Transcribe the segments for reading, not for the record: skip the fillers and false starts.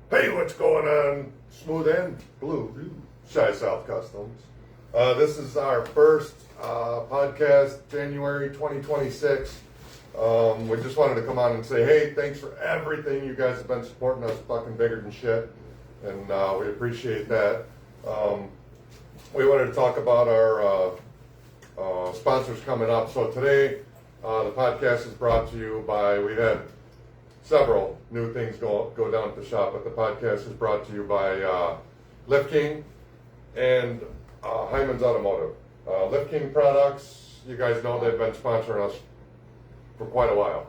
Hey, what's going on? Smooth and Blue, Shy South Customs. This is our first podcast, January 2026. We just wanted to come on and say, hey, thanks for everything. You guys have been supporting us fucking bigger than shit, and we appreciate that. We wanted to talk about our sponsors coming up. So today, the podcast is brought to you by, we had several new things go down at the shop, but the podcast is brought to you by Lift King and Hyman's Automotive. Lift King products, you guys know they've been sponsoring us for quite a while.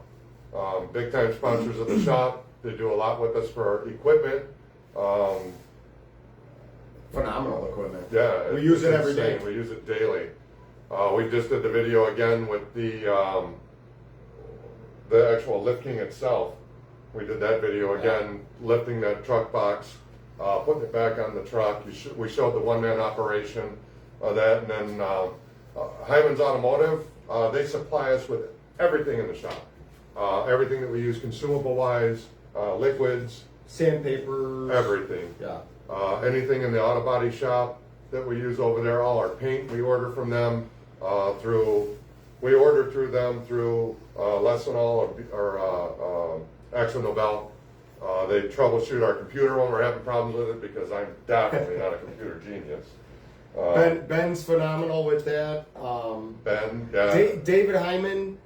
Big time sponsors of the shop. They do a lot with us for our equipment. Phenomenal equipment. Yeah, we use it every insane. day. We use it daily. We just did the video again with the actual Lift King itself. We did that video again, lifting that truck box, putting it back on the truck. We showed the one-man operation of that, and then Hyman's Automotive, they supply us with everything in the shop. Everything that we use consumable-wise, liquids, Sandpaper. everything. Yeah. Anything in the auto body shop that we use over there, all our paint we order from them we order through them through Lessenol or Axel Nobel. They troubleshoot our computer when we're having problems with it because I'm definitely not a computer genius. Ben's phenomenal with that. Ben, yeah. David Hyman,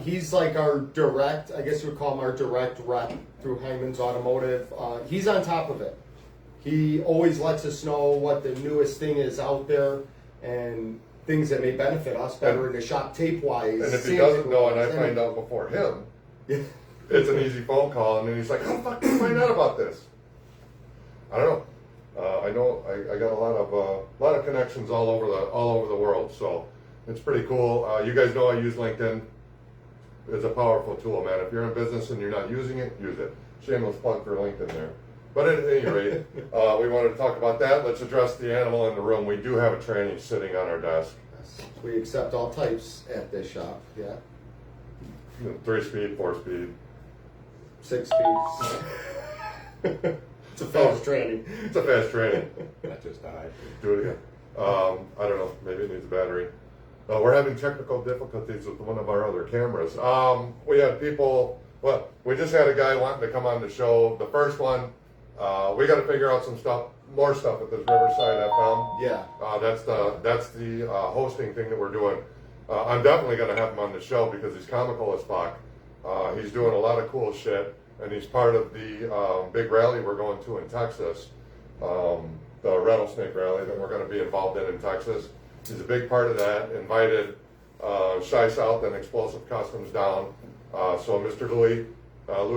he's like our direct, I guess you would call him our direct rep through Hyman's Automotive. He's on top of it. He always lets us know what the newest thing is out there and things that may benefit us better in the shop tape-wise. And if he doesn't know and I find out before him, it's an easy phone call, and then he's like, how the fuck did you find out about this? I don't know. I know I got a lot of connections all over the world, so it's pretty cool. You guys know I use LinkedIn. It's a powerful tool, man. If you're in business and you're not using it, use it. Shameless plug for LinkedIn there. But at any rate, we wanted to talk about that. Let's address the animal in the room. We do have a tranny sitting on our desk. We accept all types at this shop, yeah. 3-speed, 4-speed. 6 speeds. It's a fast training. It's a fast training. That just died. Do it again. I don't know. Maybe it needs a battery. We're having technical difficulties with one of our other cameras. We had people. Well, we just had a guy wanting to come on the show. The first one, we got to figure out more stuff with this Riverside FM. Yeah. That's the hosting thing that we're doing. I'm definitely going to have him on the show because he's comical as fuck. He's doing a lot of cool shit, and he's part of the big rally we're going to in Texas, the Rattlesnake Rally that we're going to be involved in Texas. He's a big part of that. Invited Shy South and Explosive Customs down. So Mr. Louis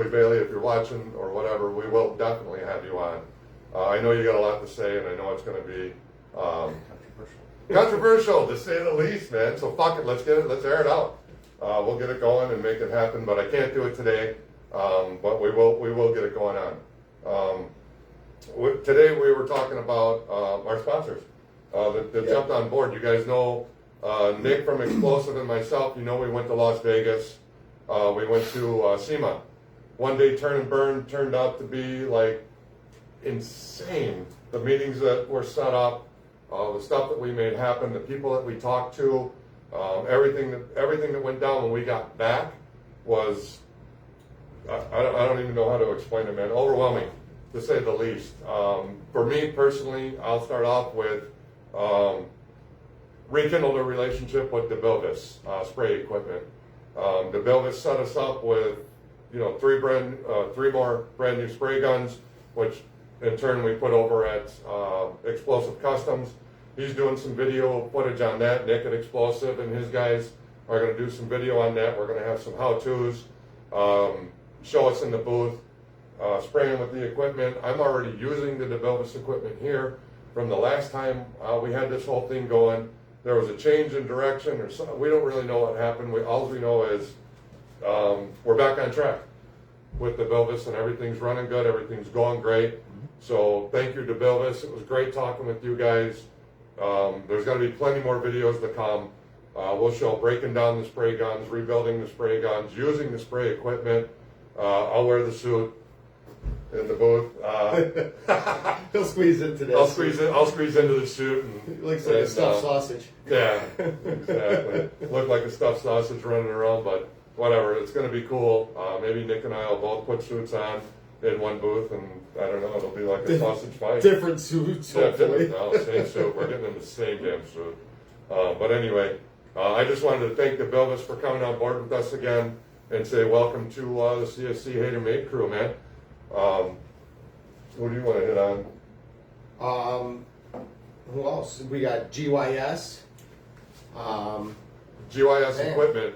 Bailey, if you're watching or whatever, we will definitely have you on. I know you got a lot to say, and I know it's going to be controversial to say the least, man. So fuck it, let's air it out. We'll get it going and make it happen, but I can't do it today. But we will get it going on. Today we were talking about our sponsors that jumped on board. You guys know Nick from Explosive and myself. You know we went to Las Vegas. We went to SEMA. One day turn and burn turned out to be like insane. The meetings that were set up, the stuff that we made happen, the people that we talked to, everything that went down when we got back was I don't even know how to explain it, man. Overwhelming, to say the least. For me personally, I'll start off with rekindled a relationship with DeBilvis spray equipment. DeBilvis set us up with 3 more brand new spray guns, which in turn we put over at Explosive Customs. He's doing some video footage on that. Nick at Explosive and his guys are going to do some video on that. We're going to have some how-tos, show us in the booth, spraying with the equipment. I'm already using the DeBilvis equipment here. From the last time we had this whole thing going, there was a change in direction or something. We don't really know what happened. All we know is we're back on track with DeBilvis and everything's running good. Everything's going great. So thank you, DeBilvis. It was great talking with you guys. There's going to be plenty more videos to come. We'll show breaking down the spray guns, rebuilding the spray guns, using the spray equipment. I'll wear the suit. in the booth. He'll squeeze into this. I'll squeeze into the chute. And, It looks like a stuffed sausage. Yeah, exactly. Look like a stuffed sausage running around, but whatever. It's going to be cool. Maybe Nick and I will both put suits on in one booth, and I don't know. It'll be like a sausage fight. Different suits, hopefully. No, same suit. We're getting in the same damn suit. But anyway, I just wanted to thank the Belvis for coming on board with us again and say welcome to the CSC CHATERMADE crew, man. Who do you want to hit on? Who else? We got GYS. GYS Man. Equipment.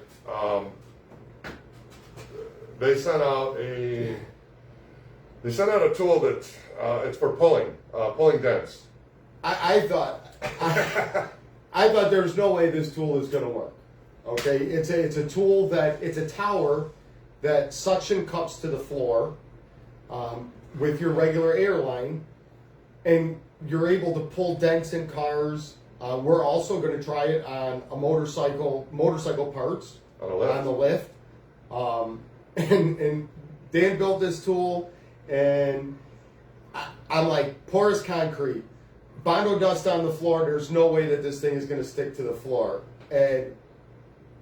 They sent out a tool that it's for pulling dents. I thought I thought there was no way this tool is going to work. Okay, it's a tool it's a tower that suction cups to the floor with your regular airline, and you're able to pull dents in cars. We're also going to try it on a motorcycle parts On the lift. And Dan built this tool, and I'm like, porous concrete, Bondo dust on the floor. There's no way that this thing is going to stick to the floor. And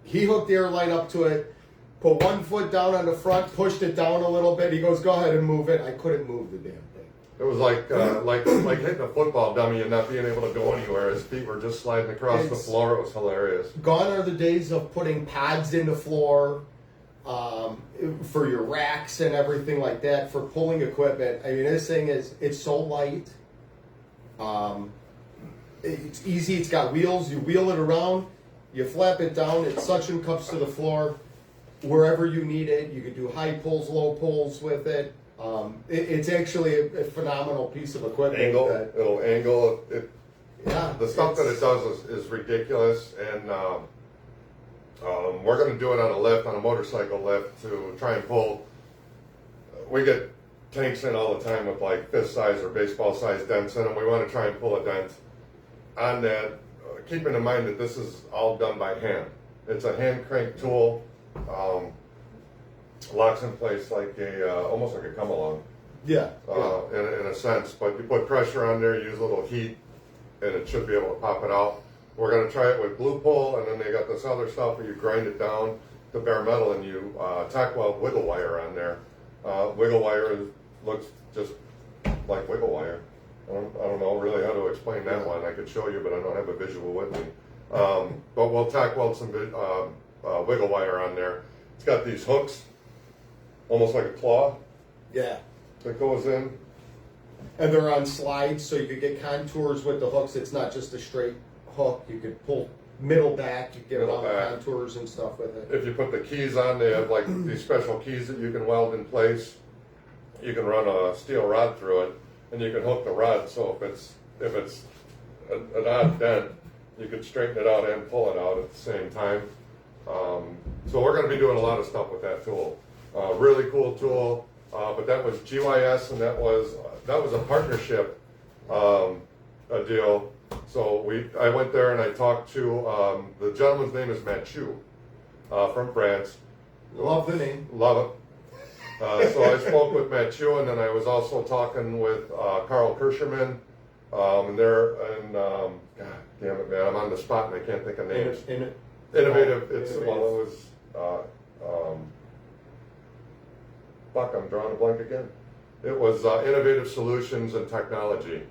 he hooked the airline up to it, put 1 foot down on the front, pushed it down a little bit. He goes, "Go ahead and move it." I couldn't move the damn thing. It was like hitting a football dummy and not being able to go anywhere. His feet were just sliding across the floor. It was hilarious. Gone are the days of putting pads in the floor for your racks and everything like that for pulling equipment. I mean, this thing it's so light. It's easy. It's got wheels. You wheel it around, you flap it down. It suction cups to the floor wherever you need it. You can do high pulls, low pulls with it. It's actually a phenomenal piece of equipment. It'll angle. Yeah, the stuff that it does is ridiculous, and we're going to do it on a motorcycle lift to try and pull. We get tanks in all the time with like fist size or baseball size dents in them. We want to try and pull a dent on that, keeping in mind that this is all done by hand. It's a hand crank tool. Locks in place like almost like a come along. Yeah. In a sense, but you put pressure on there, use a little heat, and it should be able to pop it out. We're going to try it with glue pull, and then they got this other stuff where you grind it down to bare metal and you tack weld wiggle wire on there. Wiggle wire looks just like wiggle wire. I don't know really how to explain that one. I could show you, but I don't have a visual with me. But we'll tack weld some wiggle wire on there. It's got these hooks, almost like a claw. Yeah. That goes in. And they're on slides, so you could get contours with the hooks. It's not just a straight hook. You could pull middle back. You get Middle all back. the contours and stuff with it. If you put the keys on, they have like these special keys that you can weld in place. You can run a steel rod through it, and you can hook the rod. So if it's an odd dent, you can straighten it out and pull it out at the same time. So we're going to be doing a lot of stuff with that tool. Really cool tool. But that was GYS, and that was a partnership deal. So I went there and I talked to the gentleman's name is Mathieu from France. Love the name. Love it. So I spoke with Mathieu, and then I was also talking with Carl Kirscherman, and God damn it, man, I'm on the spot and I can't think of names. Innovative. Fuck, I'm drawing a blank again. It was Innovative Solutions and Technology.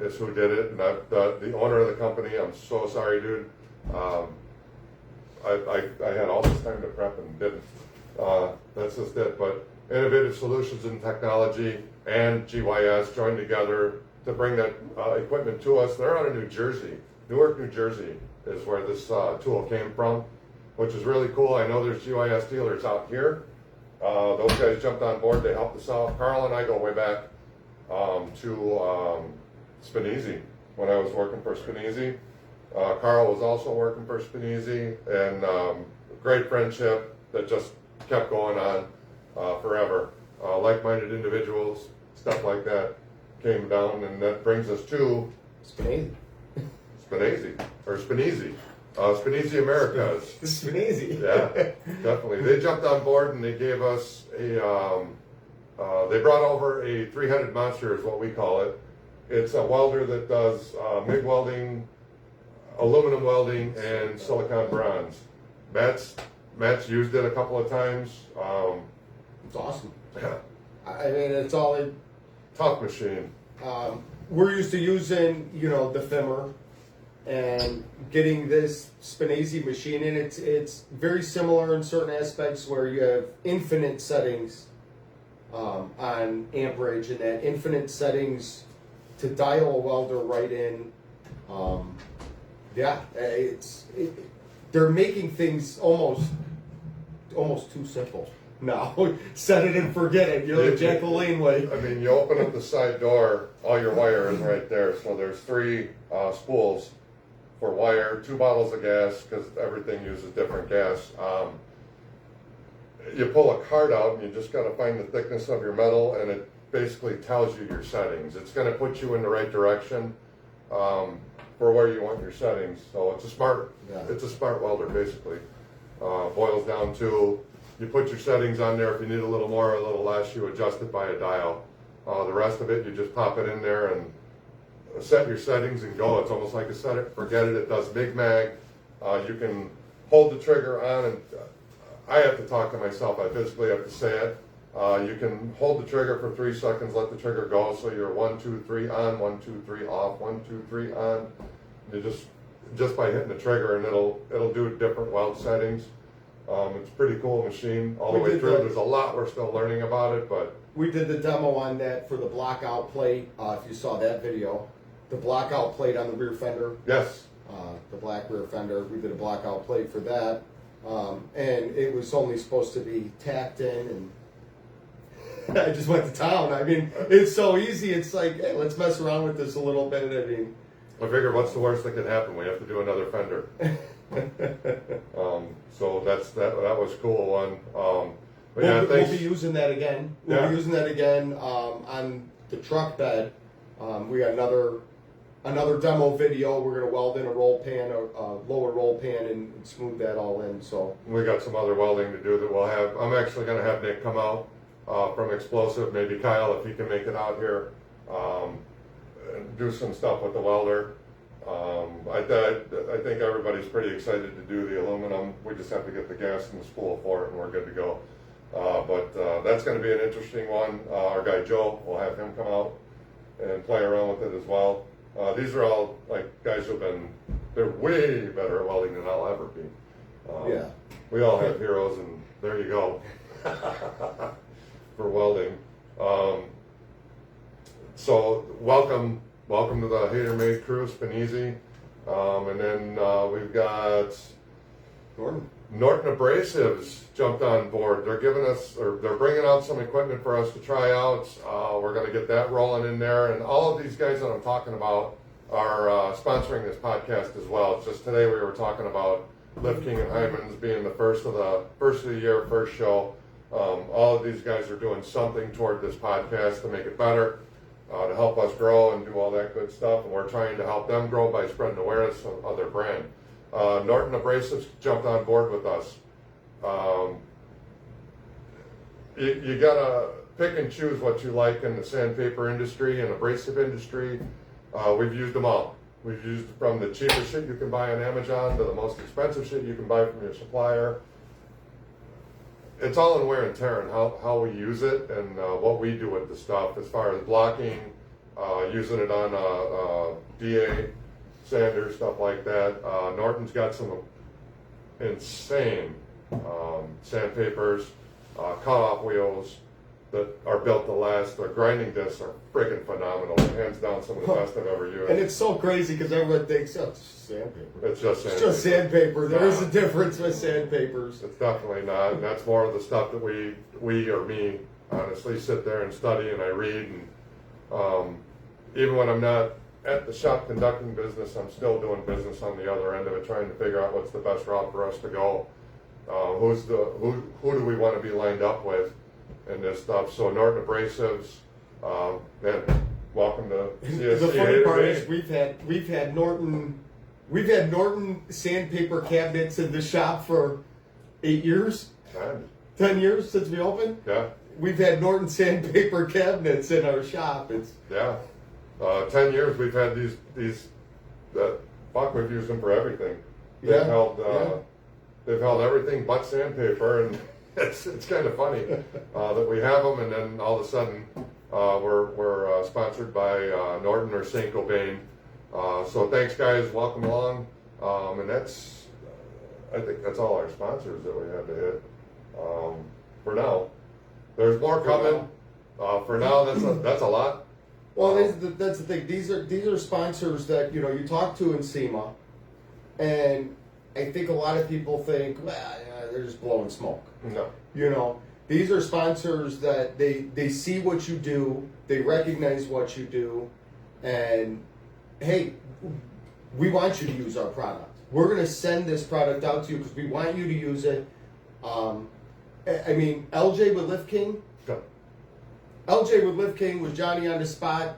Is who did it, and the owner of the company. I'm so sorry, dude. I had all this time to prep and didn't. That's just it. But Innovative Solutions and Technology and GYS joined together to bring that equipment to us. They're out of New Jersey. Newark, New Jersey is where this tool came from, which is really cool. I know there's GYS dealers out here. Those guys jumped on board. They helped us out. Carl and I go way back to Spinizzi when I was working for Spinizzi. Carl was also working for Spinizzi, and great friendship that just kept going on forever. Like-minded individuals, stuff like that came down, and that brings us to Spinizzi. Spinizzi Americas. Spinizzi. Yeah, definitely. They jumped on board and they gave us They brought over a three-headed monster, is what we call it. It's a welder that does MIG welding, aluminum welding, and silicon bronze. Matt's used it a couple of times. It's awesome. Yeah. I mean, it's all it. Tough machine. We're used to using, the Fimmer and getting this Spinazy machine, and it's very similar in certain aspects where you have infinite settings on amperage, and that infinite settings to dial a welder right in. They're making things almost too simple. No, set it and forget it. You're the Jack LaLanne way. I mean, you open up the side door, all your wire is right there. So there's 3 spools for wire, 2 bottles of gas, because everything uses different gas. You pull a card out and you just got to find the thickness of your metal, and it basically tells you your settings. It's going to put you in the right direction for where you want your settings. So it's a smart welder, basically. Boils down to, you put your settings on there. If you need a little more or a little less, you adjust it by a dial. The rest of it, you just pop it in there and set your settings and go. It's almost like a set it, forget it. It does MIG mag. You can hold the trigger on, and I have to talk to myself. I physically have to say it. You can hold the trigger for 3 seconds, let the trigger go. So you're 1, 2, 3 on, 1, 2, 3 off, 1, 2, 3 on. You just by hitting the trigger, and it'll do different weld settings. It's a pretty cool machine all the way through. There's a lot we're still learning about it, but we did the demo on that for the blockout plate. If you saw that video, the blockout plate on the rear fender. Yes. The black rear fender. We did a blockout plate for that, and it was only supposed to be tacked in, and I just went to town. I mean, it's so easy. It's like, hey, let's mess around with this a little bit. I mean, I figured, what's the worst that could happen? We have to do another fender. So that was a cool one. We'll be using that again. We'll be using that again on the truck bed. We got another demo video. We're gonna weld in a roll pan, a lower roll pan, and smooth that all in. So we got some other welding to do that we'll have. I'm actually gonna have Nick come out from Explosive, maybe Kyle if he can make it out here, and do some stuff with the welder. I think everybody's pretty excited to do the aluminum. We just have to get the gas and the spool for it, and we're good to go. But that's going to be an interesting one. Our guy Joe, we'll have him come out and play around with it as well. These are all like guys they're way better at welding than I'll ever be. We all have heroes, and there you go for welding. So welcome to the CSCHATERMADE crew, Spinazy. And then we've got Norton Abrasives jumped on board. They're bringing out some equipment for us to try out. We're going to get that rolling in there. And all of these guys that I'm talking about are sponsoring this podcast as well. Just today we were talking about Lift King and Hyman's being the first of the year, first show. All of these guys are doing something toward this podcast to make it better. To help us grow and do all that good stuff, and we're trying to help them grow by spreading awareness of their brand. Norton Abrasives jumped on board with us. You gotta pick and choose what you like in the sandpaper industry and abrasive industry. We've used them all. We've used from the cheapest shit you can buy on Amazon to the most expensive shit you can buy from your supplier. It's all in wear and tear and how we use it and what we do with the stuff as far as blocking, using it on DA, sanders, stuff like that. Norton's got some insane sandpapers, cut-off wheels that are built to last. Their grinding discs are freaking phenomenal. Hands down, some of the best I've ever used. And it's so crazy because everyone thinks, oh, it's just sandpaper. It's just sandpaper. It's just sandpaper. There is a difference with sandpapers. It's definitely not. And that's more of the stuff that we or me honestly sit there and study and I read. And even when I'm not at the shop conducting business, I'm still doing business on the other end of it, trying to figure out what's the best route for us to go. Who do we want to be lined up with in this stuff? So Norton Abrasives, man, welcome to CSCHATERMADE. The funny part is we've had Norton sandpaper cabinets in the shop for 8 years, 10 years since we opened. Yeah. we've had Norton sandpaper cabinets in our shop. It's Yeah. 10 years we've had these fuck, we've used them for everything. Yeah, They've held everything but sandpaper, and it's kind of funny that we have them, and then all of a sudden we're sponsored by Norton or Saint Gobain. So thanks, guys. Welcome along. And I think that's all our sponsors that we had to hit for now. There's more coming. For now, that's a lot. well, that's the thing. These are sponsors that you talk to in SEMA, and I think a lot of people think, well, yeah, they're just blowing smoke. No. These are sponsors that they see what you do, they recognize what you do, and hey, we want you to use our product. We're going to send this product out to you because we want you to use it. I mean, LJ with Lift King. Okay. LJ with Lift King was Johnny on the spot.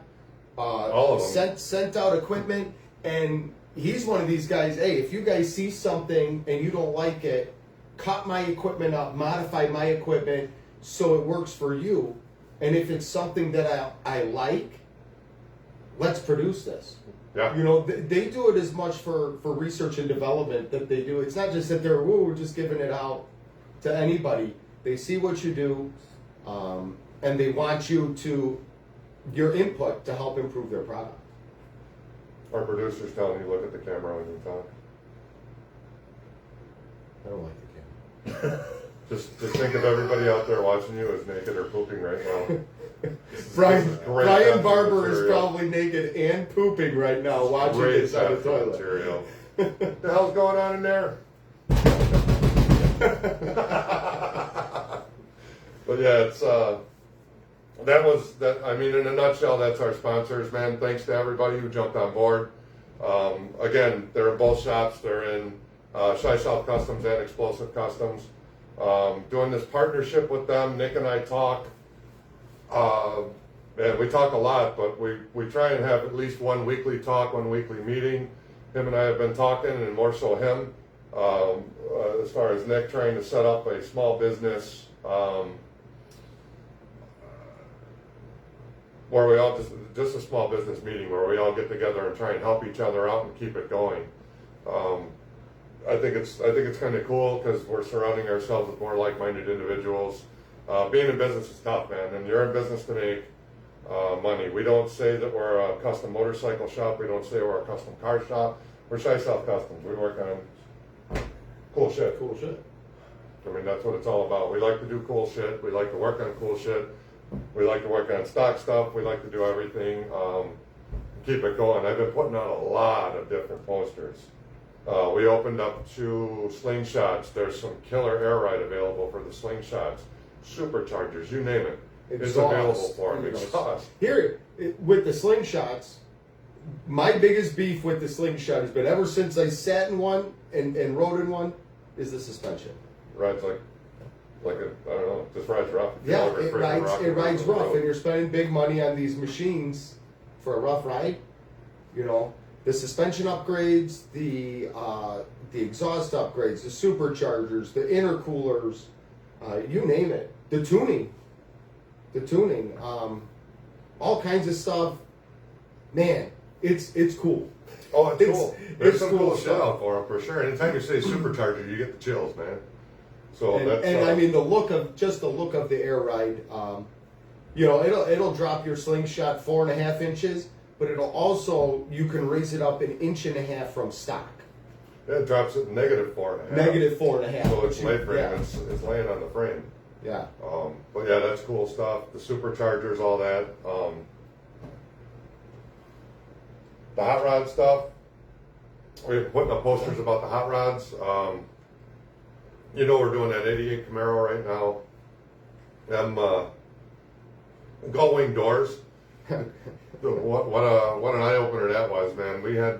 All of them. Sent out equipment, and he's one of these guys. Hey, if you guys see something and you don't like it, cut my equipment up, modify my equipment so it works for you. And if it's something that I like, let's produce this. Yeah. They do it as much for research and development that they do. It's not just that we're just giving it out to anybody. They see what you do, and they want your input to help improve their product. Our producer's telling you look at the camera when you talk. I don't like the camera. Just think of everybody out there watching you as naked or pooping right now. Brian great Barber is material. probably naked and pooping right now watching Great this on the effort toilet. material. What the hell's going on in there? But yeah, it's I mean, in a nutshell, that's our sponsors, man. Thanks to everybody who jumped on board. Again, they're in both shops. They're in Shy South Customs and Explosive Customs. Doing this partnership with them, Nick and I talk. And we talk a lot, but we try and have at least one weekly talk, one weekly meeting. Him and I have been talking, and more so him, as far as Nick trying to set up a small business where we all just a small business meeting where we all get together and try and help each other out and keep it going. I think it's kind of cool because we're surrounding ourselves with more like-minded individuals. Being in business is tough, man, and you're in business to make money. We don't say that we're a custom motorcycle shop. We don't say we're a custom car shop. We're Shy South Customs. We work on cool shit. Cool shit. I mean, that's what it's all about. We like to do cool shit. We like to work on cool shit. We like to work on stock stuff. We like to do everything. Keep it going. I've been putting out a lot of different posters. We opened up 2 slingshots. There's some killer air ride available for the slingshots. Superchargers, you name it. It's available for them. Exhaust. Here, with the slingshots, my biggest beef with the slingshot has been ever since I sat in one and rode in one is the suspension. Rides like I don't know, just rides rough. Yeah, it rides rough, and you're spending big money on these machines for a rough ride. The suspension upgrades, the exhaust upgrades, the superchargers, the intercoolers, you name it. The tuning, all kinds of stuff. Man, it's cool. Oh, it's cool. There's it's some cool cool shit out for them for sure. Anytime you say supercharger, you get the chills, man. So I mean the look of the air ride. It'll drop your slingshot 4.5 inches, but it'll also you can raise it up 1.5 inches from stock. Yeah, it drops it -4.5. -4.5. So it's lay frame. Yeah. It's laying on the frame. Yeah. But yeah, that's cool stuff. The superchargers, all that. The hot rod stuff. We're putting up posters about the hot rods. We're doing that 88 Camaro right now. Gull-wing doors. What an eye opener that was, man. We had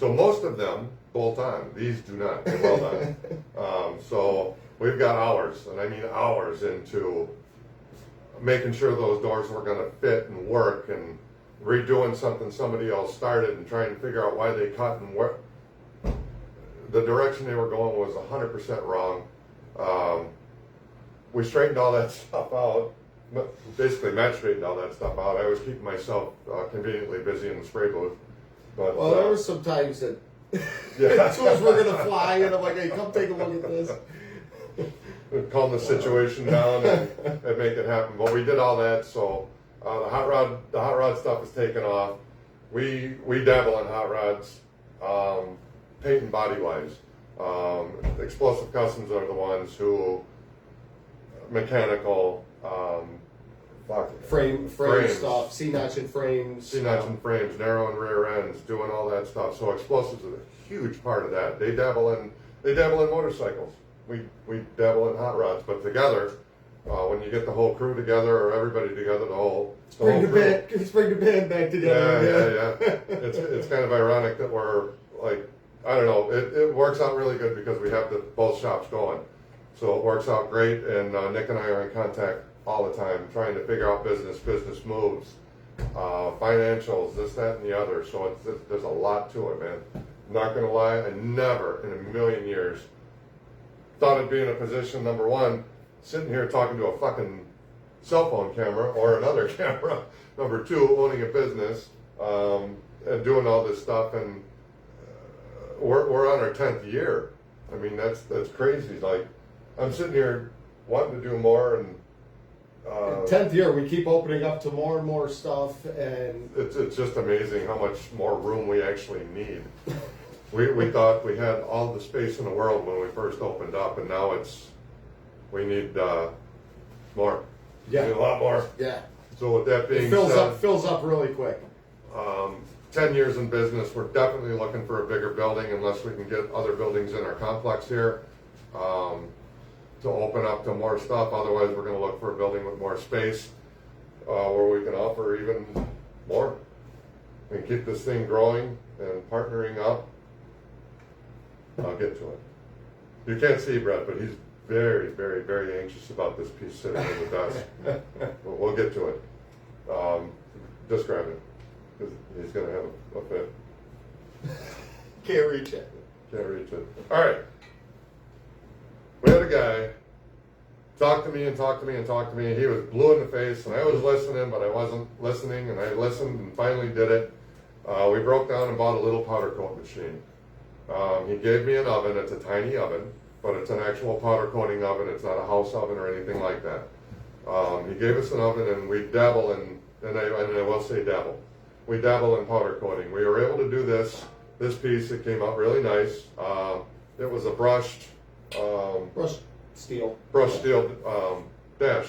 most of them bolt on. These do not. They're well done. So we've got hours, and I mean hours, into making sure those doors were going to fit and work, and redoing something somebody else started, and trying to figure out why they cut and what the direction they were going was 100% wrong. We straightened all that stuff out. basically Matt straightened all that stuff out. I was keeping myself conveniently busy in the spray booth. But, Well, there were some times that yeah. tools were gonna fly, and I'm like, "Hey, come take a look at this." Calm the situation down and make it happen. But we did all that, so the hot rod stuff is taken off. We dabble in hot rods, paint and body wise. Explosive Customs are the ones who mechanical. Frame Frames. stuff, C-notching frames. C-notching frames, narrow and rear ends, doing all that stuff. So explosives are a huge part of that. They dabble in motorcycles. We dabble in hot rods, but together, when you get the whole crew together or everybody together, the whole Bring the crew. band back together. Yeah. It's kind of ironic that we're like, I don't know. It works out really good because we have both shops going, so it works out great. And Nick and I are in contact all the time, trying to figure out business moves, financials, this, that, and the other. So there's a lot to it, man. I'm not gonna lie, I never in a million years thought I'd be in a position, number one, sitting here talking to a fucking cell phone camera or another camera. Number two, owning a business and doing all this stuff, and we're on our 10th year. I mean, that's crazy. Like, I'm sitting here wanting to do more, and 10th year, we keep opening up to more and more stuff, and it's just amazing how much more room we actually need. We thought we had all the space in the world when we first opened up, and now we need more. Yeah. We need a lot more. yeah, So with that being it said, fills up really quick. 10 years in business, we're definitely looking for a bigger building unless we can get other buildings in our complex here to open up to more stuff. Otherwise, we're going to look for a building with more space where we can offer even more and keep this thing growing and partnering up. I'll get to it. You can't see Brett, but he's very, very, very anxious about this piece sitting in the desk. But we'll get to it. Describe it, because he's going to have a fit. Can't reach it. Can't reach it. All right. We had a guy talk to me and talk to me and talk to me. He was blue in the face, and I was listening, but I wasn't listening, and I listened and finally did it. We broke down and bought a little powder coat machine. He gave me an oven. It's a tiny oven, but it's an actual powder coating oven. It's not a house oven or anything like that. He gave us an oven, and we dabble in, and I will say dabble. We dabble in powder coating. We were able to do this piece. It came out really nice. It was a brushed steel dash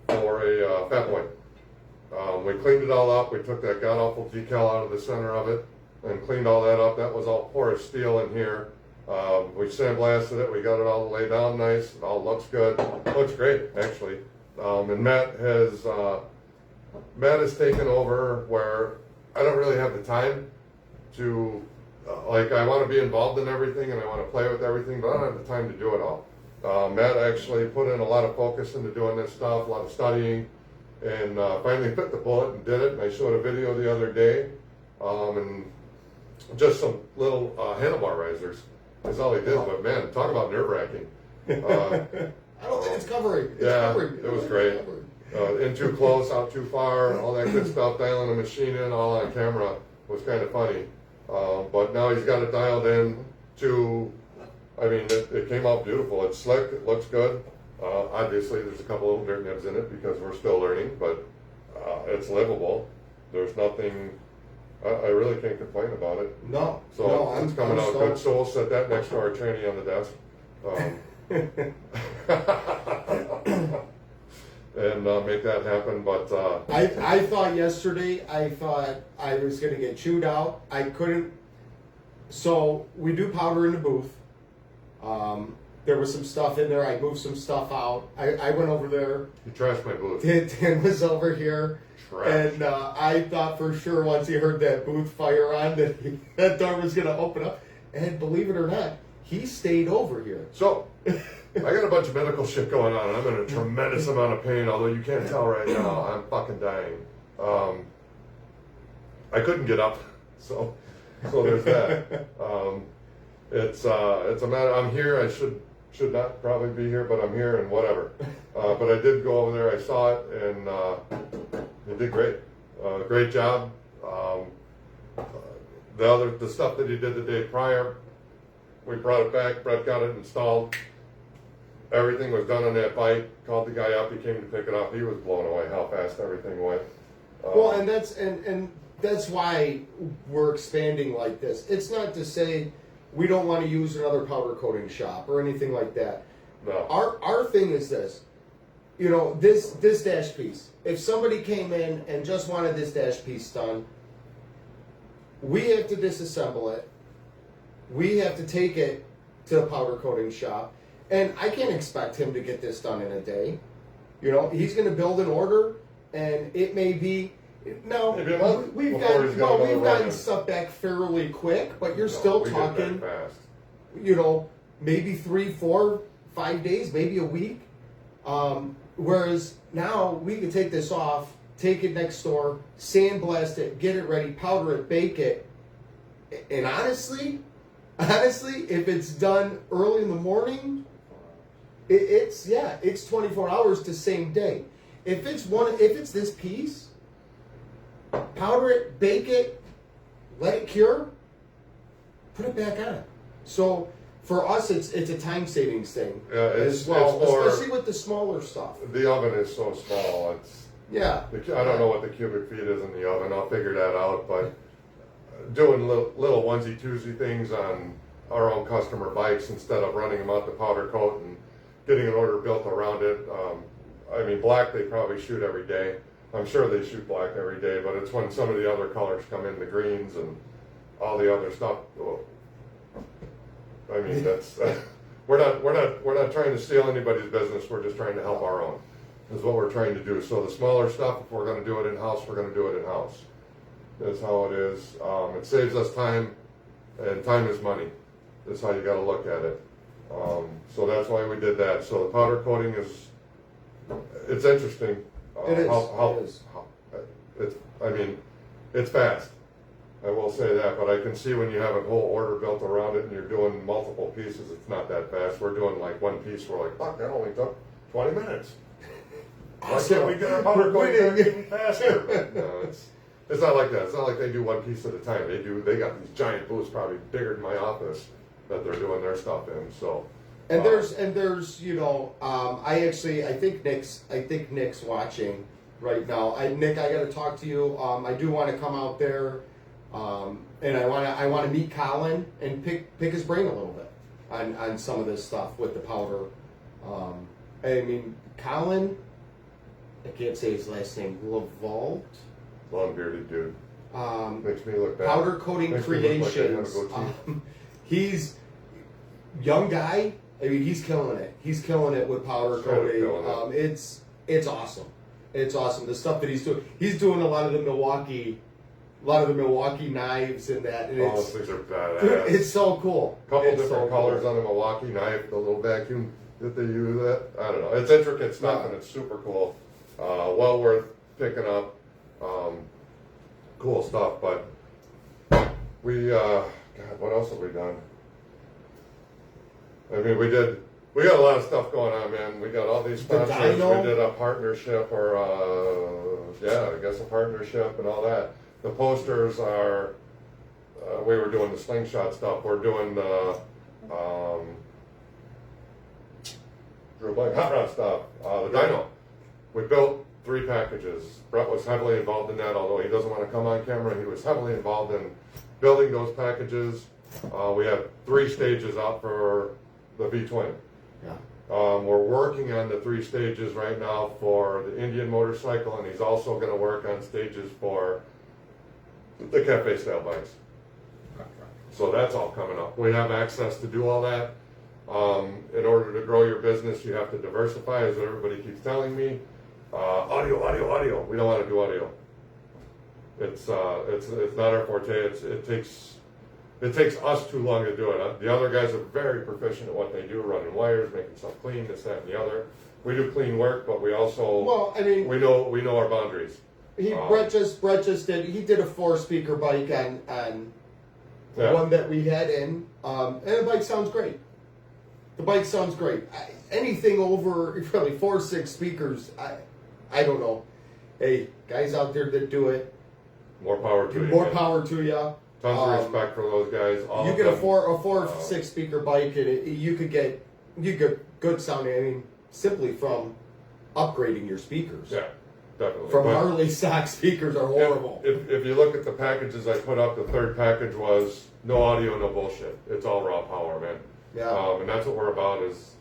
for a Fat Boy. We cleaned it all up. We took that god awful decal out of the center of it and cleaned all that up. That was all porous steel in here. We sandblasted it. We got it all laid down nice. It all looks good. Looks great, actually. And Matt has taken over where I don't really have the time to, I want to be involved in everything and I want to play with everything, but I don't have the time to do it all. Matt actually put in a lot of focus into doing this stuff, a lot of studying, and finally bit the bullet and did it. And I showed a video the other day, and just some little handlebar risers. That's all he did, but man, talk about nerve-wracking. I don't think it's covering. It was great. In too close, out too far, all that good stuff. Dialing the machine in all on camera was kind of funny. But now he's got it dialed in to, I mean, it came out beautiful. It's slick, it looks good. Obviously, there's a couple little dirt nibs in it because we're still learning, but it's livable. There's nothing, I really can't complain about it. No. So it's coming out good. So we'll set that next to our tranny on the desk. And make that happen, but I thought yesterday, I was going to get chewed out. I couldn't. So we do powder in the booth. There was some stuff in there. I moved some stuff out. I went over there. you trashed my booth. Dan was over here. Trash. And I thought for sure once he heard that booth fire on that door was going to open up. And believe it or not, he stayed over here. So, I got a bunch of medical shit going on. I'm in a tremendous amount of pain, although you can't tell right now. I'm fucking dying. I couldn't get up, so there's that. It's a matter. I'm here. I should should not probably be here, but I'm here and whatever. But I did go over there, I saw it, and he did great. Great job. The stuff that he did the day prior, we brought it back, Brett got it installed. Everything was done on that bike, called the guy up, he came to pick it up, he was blown away how fast everything went. Well, and that's why we're expanding like this. It's not to say we don't want to use another powder coating shop or anything like that. No. Our thing is this, you know, this dash piece. If somebody came in and just wanted this dash piece done, we have to disassemble it. We have to take it to the powder coating shop. And I can't expect him to get this done in a day. You know, he's going to build an order, and it may be. No, we've gotten stuff back fairly quick, but you're still talking, you know, maybe 3, 4, 5 days, maybe a week. Whereas now we can take this off, take it next door, sandblast it, get it ready, powder it, bake it, and honestly, if it's done early in the morning, it's 24 hours to same day. If it's this piece, powder it, bake it, let it cure, put it back on. So for us, it's a time savings thing as well, especially with the smaller stuff. The oven is so small. I don't know what the cubic feet is in the oven. I'll figure that out. But doing little onesie twosie things on our own customer bikes instead of running them out to powder coat and getting an order built around it. I mean, black they probably shoot every day. I'm sure they shoot black every day, but it's when some of the other colors come in, the greens and all the other stuff. I mean, that's we're not trying to steal anybody's business. We're just trying to help our own. Is what we're trying to do. So the smaller stuff, if we're going to do it in house, we're going to do it in house. That's how it is. It saves us time, and time is money. That's how you got to look at it. So that's why we did that. So the powder coating it's interesting. It's fast. I will say that, but I can see when you have a whole order built around it and you're doing multiple pieces, it's not that fast. We're doing like one piece, we're like, fuck, that only took 20 minutes. Why can't we get our powder coating even faster? But no, it's not like that. It's not like they do one piece at a time. They got these giant booths, probably bigger than my office, that they're doing their stuff in. So. And there's you know, I think Nick's watching right now. Nick, I got to talk to you. I do want to come out there, and I want to meet Colin and pick his brain a little bit on some of this stuff with the powder. I mean, Colin, I can't say his last name. Lavault. Long bearded dude. Makes me look bad. Powder Coating Creations. He's young guy. I mean, he's killing it. He's killing it with powder coating. It's awesome. It's awesome. The stuff that he's doing. He's doing a lot of the Milwaukee knives and that. And those things are badass. It's so cool. Couple different colors on the Milwaukee knife. The little vacuum that they use. I don't know. It's intricate stuff and it's super cool. Well worth picking up. Cool stuff. But we God, what else have we done? I mean, we got a lot of stuff going on, man. We got all these sponsors. We did a partnership, or I guess a partnership and all that. The posters are. We were doing the slingshot stuff. We're doing the hot rod stuff. The dyno. We built 3 packages. Brett was heavily involved in that, although he doesn't want to come on camera. He was heavily involved in building those packages. We have 3 stages out for the V-twin. Yeah. We're working on the 3 stages right now for the Indian motorcycle, and he's also going to work on stages for the cafe style bikes. So that's all coming up. We have access to do all that. In order to grow your business, you have to diversify, as everybody keeps telling me. Audio. We don't want to do audio. It's not our forte. It takes us too long to do it. The other guys are very proficient at what they do, running wires, making stuff clean, this, that, and the other. We do clean work, but we also we know our boundaries. Brett just did a 4-speaker bike on one that we had in, and the bike sounds great. The bike sounds great. Anything over probably 4 or 6 speakers, I don't know. Hey, guys out there that do it, More power to you. more man. power to you. Tons of respect for those guys. All You of get a them. 4 or 6 speaker bike, and you could get good sounding. I mean, simply from upgrading your speakers. Yeah, definitely. From But Harley stock speakers are horrible. If you look at the packages I put up, the third package was no audio, no bullshit. It's all raw power, man. Yeah. And that's what we're about is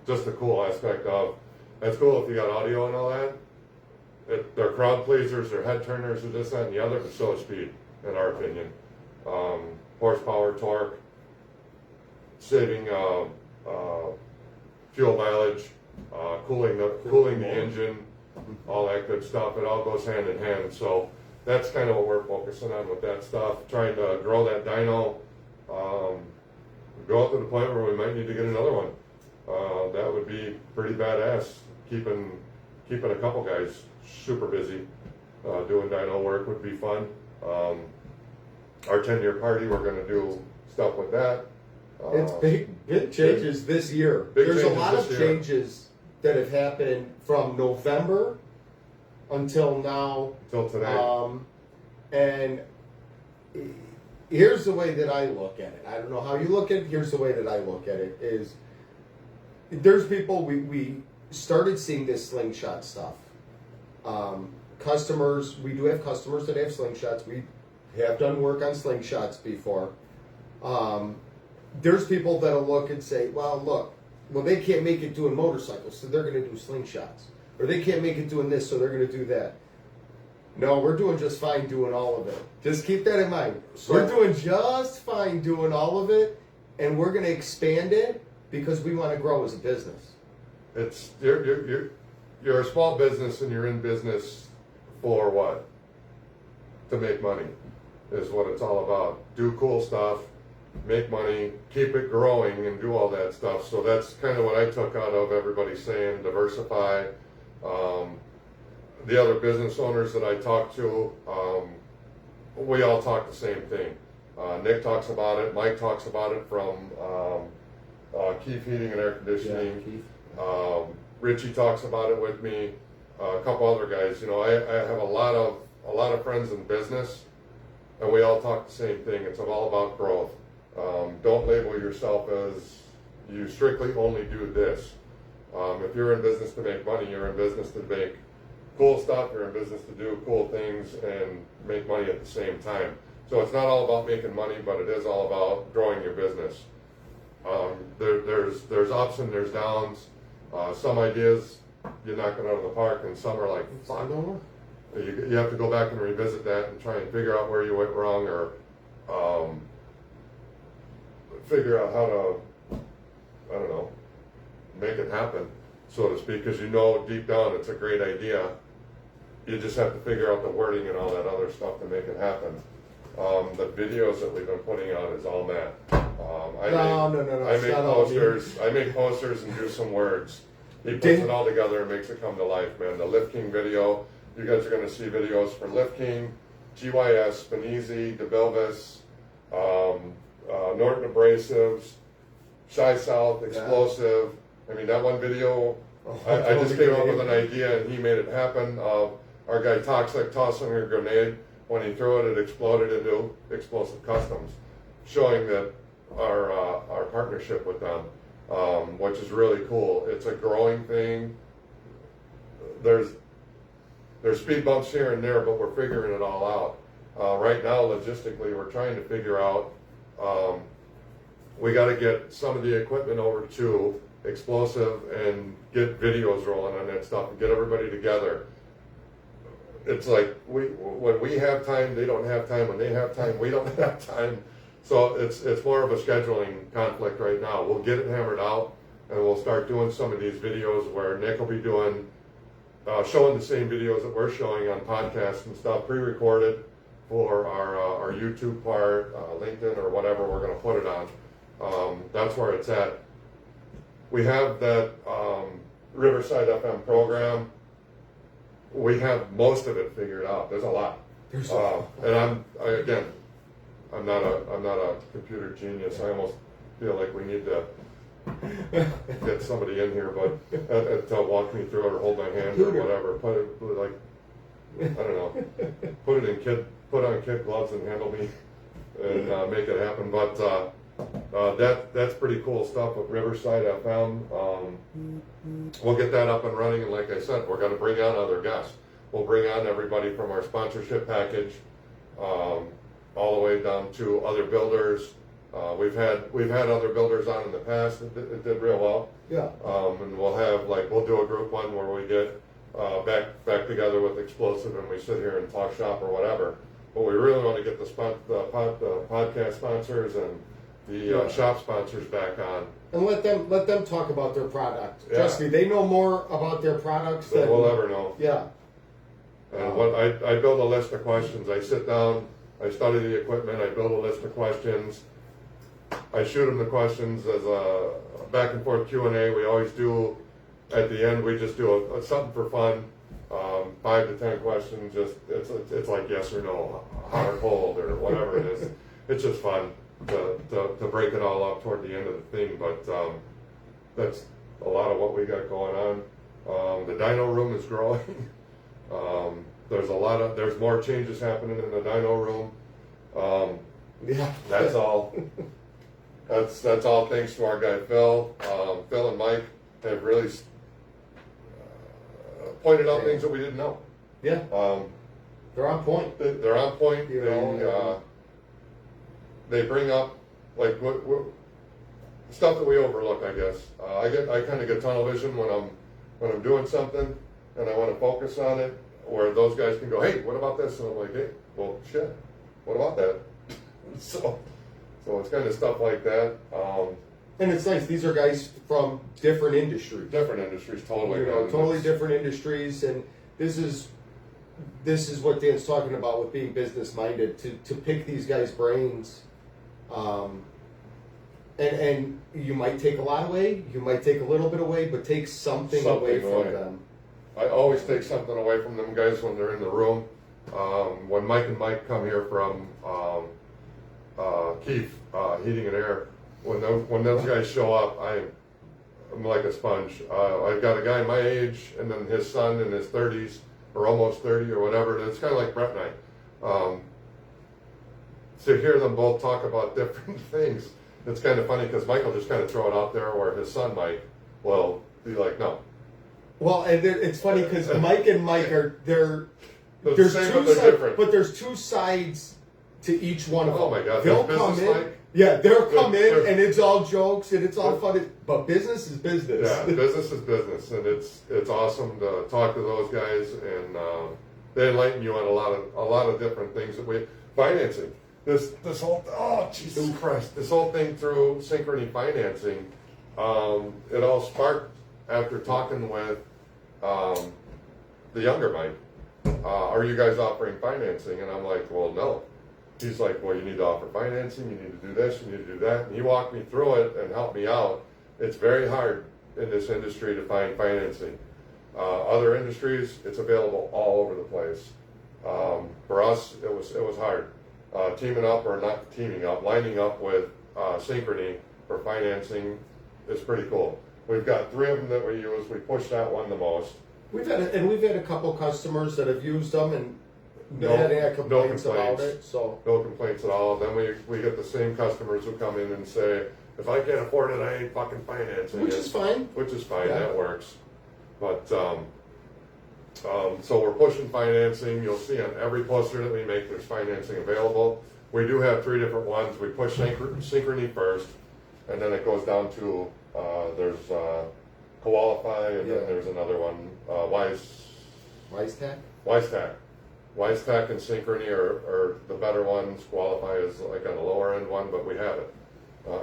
just the cool aspect of. It's cool if you got audio and all that. They're crowd pleasers, they're head turners, or this, that, and the other, but so is speed, in our opinion. Horsepower, torque, saving fuel mileage, cooling the engine, all that good stuff. It all goes hand in hand. So that's kind of what we're focusing on with that stuff, trying to grow that dyno, go up to the point where we might need to get another one. That would be pretty badass. Keeping a couple guys super busy doing dyno work would be fun. Our 10-year party, we're going to do stuff with that. It's big changes this year. Big There's a changes lot of this year. changes that have happened from November until now. Till today. And here's the way that I look at it. I don't know how you look at it. Here's the way that I look at it is there's people, we started seeing this slingshot stuff. Customers, we do have customers that have slingshots. We have done work on slingshots before. There's people that'll look and say, well, they can't make it doing motorcycles, so they're going to do slingshots. Or they can't make it doing this, so they're going to do that. No, we're doing just fine doing all of it. Just keep that in mind. We're doing just fine doing all of it, and we're going to expand it because we want to grow as a business. It's you're a small business and you're in business for what? To make money is what it's all about. Do cool stuff, make money, keep it growing, and do all that stuff. So that's kind of what I took out of everybody saying diversify. The other business owners that I talk to, we all talk the same thing. Nick talks about it. Mike talks about it from Keith Heating and Air Conditioning. Yeah, Richie talks about it with me. A couple other guys. You know, I have a lot of friends in business, and we all talk the same thing. It's all about growth. Don't label yourself as you strictly only do this. If you're in business to make money, you're in business to make cool stuff. You're in business to do cool things and make money at the same time. So it's not all about making money, but it is all about growing your business. There's ups and there's downs. Some ideas you knock it out of the park, and some are like, fuck. You have to go back and revisit that and try and figure out where you went wrong, or figure out how to, I don't know, make it happen, so to speak, because you know deep down it's a great idea. You just have to figure out the wording and all that other stuff to make it happen. The videos that we've been putting out is all Matt. No. I it's make not all me. posters. I make posters and do some words. He puts it all together and makes it come to life, man. The Lift King video, you guys are going to see videos for Lift King, GYS, Spinisi, DeBelvis, Norton Abrasives, Shy South, Explosive. I mean, that one video, I just came up with an idea and he made it happen. Our guy Toxic tossing a grenade. When he threw it, it exploded into Explosive Customs, showing that our partnership with them, which is really cool. It's a growing thing. There's speed bumps here and there, but we're figuring it all out. Right now, logistically, we're trying to figure out, we got to get some of the equipment over to Explosive and get videos rolling on that stuff and get everybody together. It's like when we have time, they don't have time. When they have time, we don't have time. So it's more of a scheduling conflict right now. We'll get it hammered out, and we'll start doing some of these videos where Nick will be doing, showing the same videos that we're showing on podcasts and stuff, pre-recorded for our YouTube part, LinkedIn, or whatever we're going to put it on. That's where it's at. We have that Riverside FM program. We have most of it figured out. There's a lot. And I'm not a computer genius. I almost feel like we need to get somebody in here, but to walk me through it or hold my hand or whatever. Put it like, I don't know, put on kid gloves and handle me and make it happen. But that's pretty cool stuff with Riverside. I found we'll get that up and running, and like I said, we're going to bring on other guests. We'll bring on everybody from our sponsorship package, all the way down to other builders. We've had other builders on in the past. It did real well. Yeah. And we'll do a group one where we get back together with Explosive and we sit here and talk shop or whatever. But we really want to get the podcast sponsors and the shop sponsors back on. And let them talk about their product. Yeah. Trust me, they know more about their products than we'll ever know. Yeah. And what I build a list of questions. I sit down, I study the equipment, I build a list of questions. I shoot them the questions as a back and forth Q&A. We always do, at the end, we just do something for fun, 5 to 10 questions. Just it's like yes or no, hot or cold or whatever it is. It's just fun to break it all up toward the end of the thing. But that's a lot of what we got going on. The dyno room is growing. There's more changes happening in the dyno room. Yeah. That's all. That's all thanks to our guy Phil. Phil and Mike have really pointed out things that we didn't know. Yeah. They're on point. They're on point. You know, They bring up like what stuff that we overlook. I guess I kind of get tunnel vision when I'm doing something and I want to focus on it. Where those guys can go, hey, what about this? And I'm like, hey, well, shit, what about that? So it's kind of stuff like that. And it's nice. These are guys from different industries. Different industries, totally. You know, totally different industries, and this is what Dan's talking about with being business minded. To pick these guys' brains, and you might take a lot away, you might take a little bit away, but take something away from them. I always take something away from them guys when they're in the room. When Mike and Mike come here from Keith Heating and Air, when those guys show up, I'm like a sponge. I've got a guy my age, and then his son in his 30s or almost 30 or whatever. And it's kind of like Brett and I. To hear them both talk about different things, it's kind of funny because Mike will just kind of throw it out there, where his son Mike will be like, no. Well, and it's funny because Mike and Mike there's the same, but they're different. But there's two sides to each one of them. Oh my God! They'll come in. Like, yeah, they'll come in, and it's all jokes and it's all fun. But business is business. Yeah, business is business, and it's awesome to talk to those guys, and they enlighten you on a lot of different things that we financing. This whole Jesus Christ, this whole thing through Synchrony Financing, it all sparked after talking with the younger Mike. Are you guys offering financing? And I'm like, well, no. He's like, well, you need to offer financing, you need to do this, you need to do that. And he walked me through it and helped me out. It's very hard in this industry to find financing. Other industries, it's available all over the place. For us, it was hard. Teaming up or not teaming up, lining up with Synchrony for financing is pretty cool. We've got 3 of them that we use. We push that one the most. We've had a couple customers that have used them and had any complaints about it. So no complaints at all. Then we get the same customers who come in and say, if I can't afford it, I ain't fucking financing it. Which is fine. Yeah. That works. But so we're pushing financing. You'll see on every poster that we make, there's financing available. We do have 3 different ones. We push Synchrony first, and then it goes down to there's Qualify, and then there's another one, WiseTech. WiseTech and Synchrony are the better ones. Qualify is like on the lower end one, but we have it.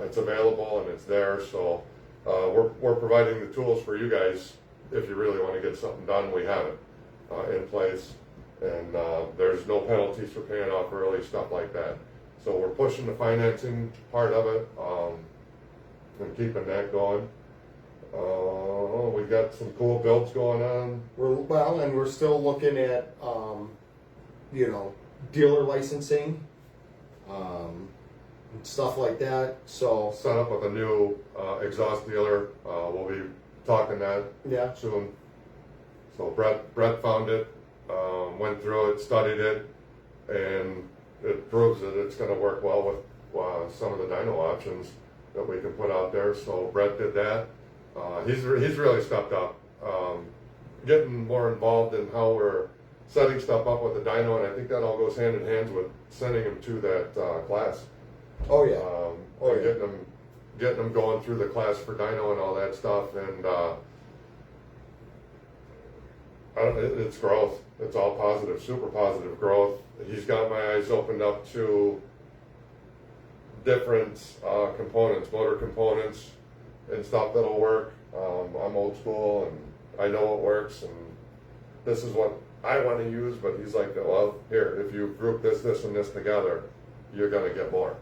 It's available and it's there. So we're providing the tools for you guys. If you really want to get something done, we have it in place, and there's no penalties for paying off early, stuff like that. So we're pushing the financing part of it and keeping that going. We got some cool builds going on. We're still looking at dealer licensing. and stuff like that. So Set up with a new exhaust dealer. We'll be talking that yeah, soon. So Brett found it, went through it, studied it, and it proves that it's going to work well with some of the dyno options that we can put out there. So Brett did that. He's really stepped up, getting more involved in how we're setting stuff up with the dyno, and I think that all goes hand in hand with sending him to that class. oh yeah, And getting them going through the class for dyno and all that stuff, and it's growth. It's all positive, super positive growth. He's got my eyes opened up to different components, motor components, and stuff that'll work. I'm old school, and I know it works, and this is what I want to use. But he's like, well, here, if you group this, this, and this together, you're gonna get more.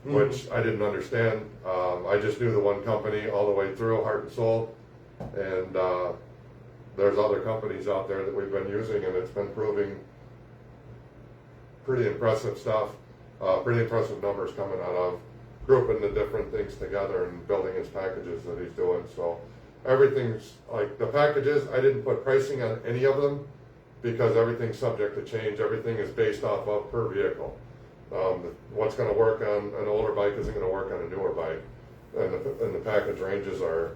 Which I didn't understand. I just knew the one company all the way through, heart and soul, and there's other companies out there that we've been using, and it's been proving pretty impressive stuff, pretty impressive numbers coming out of grouping the different things together and building his packages that he's doing. So everything's like the packages, I didn't put pricing on any of them because everything's subject to change. Everything is based off of per vehicle. What's going to work on an older bike isn't going to work on a newer bike, and the package ranges are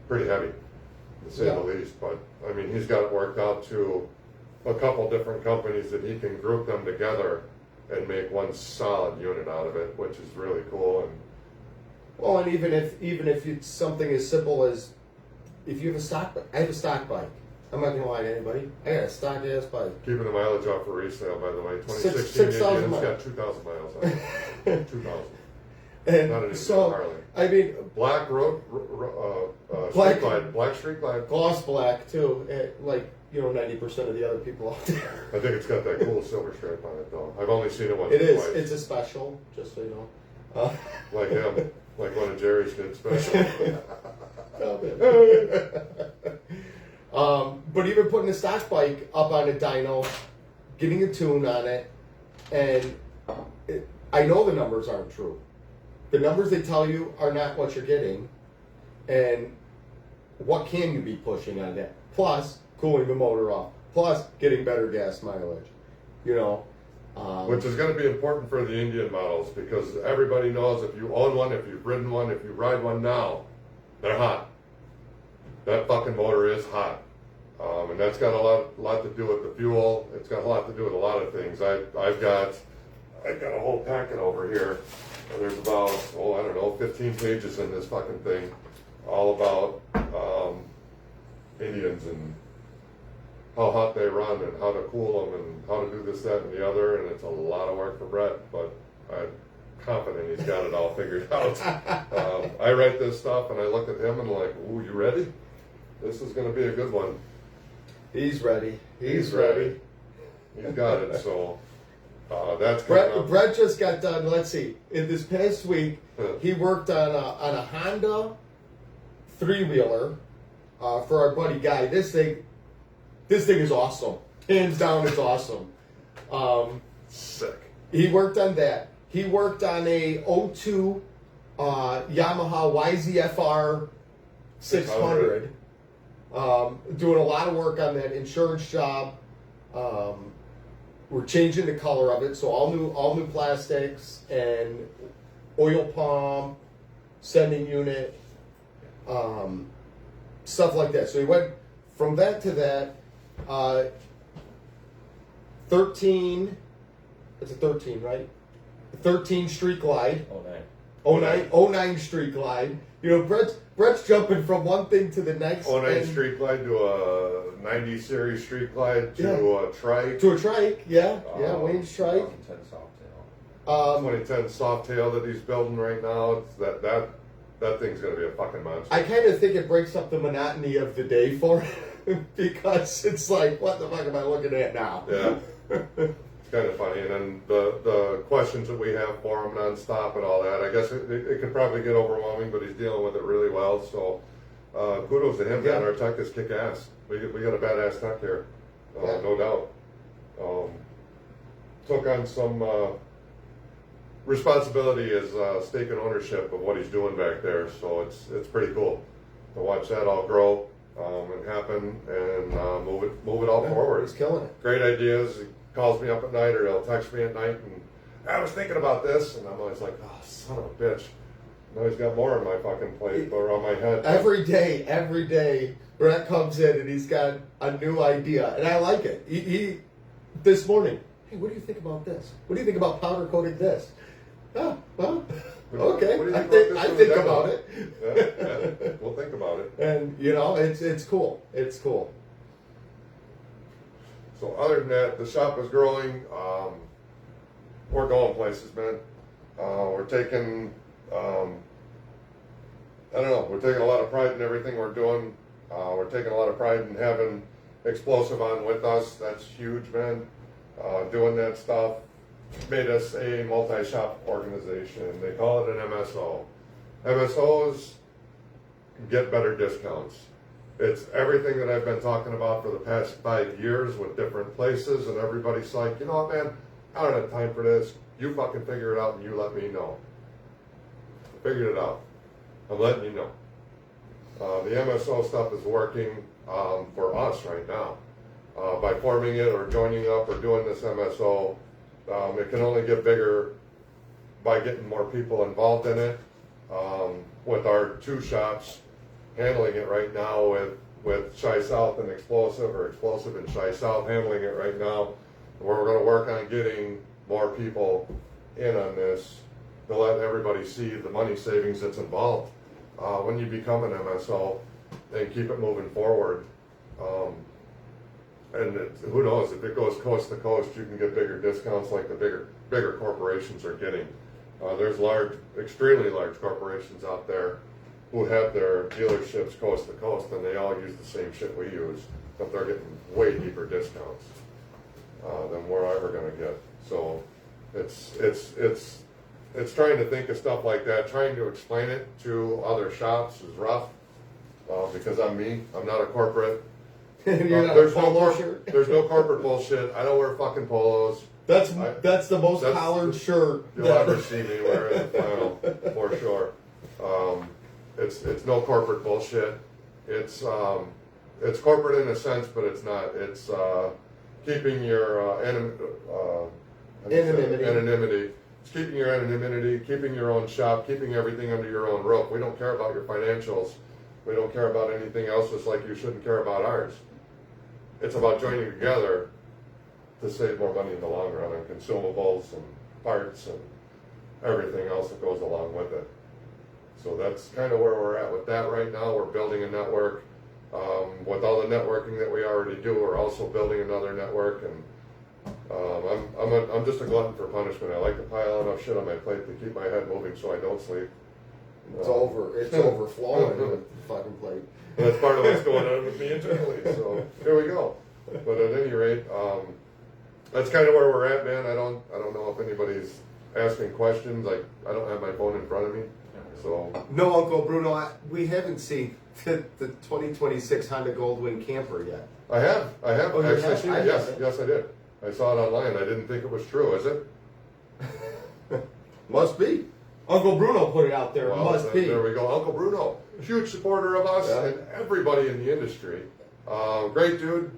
pretty heavy, to say the least. But I mean, he's got it worked out to a couple different companies that he can group them together and make one solid unit out of it, which is really cool. And well, and even if it's something as simple as if you have a stock bike, I have a stock bike. I'm not gonna lie to anybody. I got a stock ass bike. keeping the mileage off for resale, by the way. 2016 6,000 Indian's miles. got 2,000 miles on it. 2,000. Not And an so, Harley. I mean, Black road, Black- street glide, black street glide. gloss black too, like 90% of the other people out there. I think it's got that cool silver stripe on it, though. I've only seen it once It or is. twice. It's a special, just so you know. Like him, like one of Jerry's did special. But even putting a stock bike up on a dyno, getting a tune on it, and I know the numbers aren't true. The numbers they tell you are not what you're getting, and what can you be pushing on that? Plus, cooling the motor off. Plus, getting better gas mileage. Which is going to be important for the Indian models, because everybody knows if you own one, if you've ridden one, if you ride one now, they're hot. That fucking motor is hot. And that's got a lot to do with the fuel. It's got a lot to do with a lot of things. I've got a whole packet over here. There's about, 15 pages in this fucking thing, all about Indians and how hot they run and how to cool them and how to do this, that, and the other. And it's a lot of work for Brett, but I'm confident he's got it all figured out. I write this stuff and I look at him and I'm like, ooh, you ready? This is going to be a good one. He's ready. He's ready. He's got it. So that's coming up. Brett just got done. Let's see. In this past week, he worked on a Honda 3-wheeler for our buddy Guy. This thing is awesome. Hands down, it's awesome. Sick. He worked on that. He worked on a 02 Yamaha YZF-R 600. Doing a lot of work on that insurance job. We're changing the color of it, so all new plastics and oil pump, sending unit, stuff like that. So he went from that to that. 13. It's a 13, right? 13 Street Glide. 09 Street Glide. Brett's jumping from one thing to the next. 09 Street Glide to a 90 Series Street Glide to a trike. To a trike, Wayne's trike. 2010 Softail that he's building right now. That thing's going to be a fucking monster. I kind of think it breaks up the monotony of the day for him because it's like, what the fuck am I looking at now? Yeah. It's kind of funny. And then the questions that we have for him nonstop and all that, I guess it could probably get overwhelming, but he's dealing with it really well. So kudos to him, man. Our tech is kick ass. We got a badass tech here, no doubt. Took on some responsibility is taking ownership of what he's doing back there. So it's pretty cool to watch that all grow and happen and move it all forward. He's killing it. Great ideas. He calls me up at night or he'll text me at night and I was thinking about this, and I'm always like, oh, son of a bitch. Now he's got more on my fucking plate or on my head. Every day, Brett comes in and he's got a new idea, and I like it. He this morning, hey, what do you think about this? What do you think about powder coating this? Oh, well, okay. I think about it. Yeah, we'll think about it. And you know, it's cool. It's cool. So other than that, the shop is growing. We're going places, man. We're taking, I don't know, we're taking a lot of pride in everything we're doing. We're taking a lot of pride in having Explosive on with us. That's huge, man. Doing that stuff made us a multi-shop organization. They call it an MSO. MSOs get better discounts. It's everything that I've been talking about for the past 5 years with different places, and everybody's like, you know what, man, I don't have time for this. You fucking figure it out and you let me know. I figured it out. I'm letting you know. The MSO stuff is working for us right now. By forming it or joining up or doing this MSO, it can only get bigger by getting more people involved in it. With our 2 shops handling it right now with Chi South and Explosive, or Explosive and Chi South handling it right now, where we're going to work on getting more people in on this to let everybody see the money savings that's involved when you become an MSO and keep it moving forward. Who knows, if it goes coast to coast, you can get bigger discounts like the bigger corporations are getting. There's extremely large corporations out there who have their dealerships coast to coast, and they all use the same shit we use, but they're getting way deeper discounts than we're ever going to get. So it's trying to think of stuff like that. Trying to explain it to other shops is rough because I'm not a corporate. There's no corporate bullshit. I don't wear fucking polos. That's the most collared shirt you'll ever see me wearing a flannel for sure. It's no corporate bullshit. It's corporate in a sense, but it's not. It's keeping your anonymity. It's keeping your anonymity, keeping your own shop, keeping everything under your own roof. We don't care about your financials. We don't care about anything else, just like you shouldn't care about ours. It's about joining together to save more money in the long run on consumables and parts and everything else that goes along with it. So that's kind of where we're at with that right now. We're building a network. With all the networking that we already do, we're also building another network, and I'm just a glutton for punishment. I like to pile enough shit on my plate to keep my head moving so I don't sleep. It's overflowing with the fucking plate. And that's part of what's going on with me internally. So here we go. But at any rate, that's kind of where we're at, man. I don't know if anybody's asking questions. I don't have my phone in front of me. So no, Uncle Bruno, we haven't seen the 2026 Honda Goldwing camper yet. I have. Oh, Actually seen it. Yes, haven't. I did. I saw it online. I didn't think it was true. Is it? Must be. Uncle Bruno put it out there. Well, Must be. There we go. Uncle Bruno, huge supporter of us and everybody in the industry. Great dude.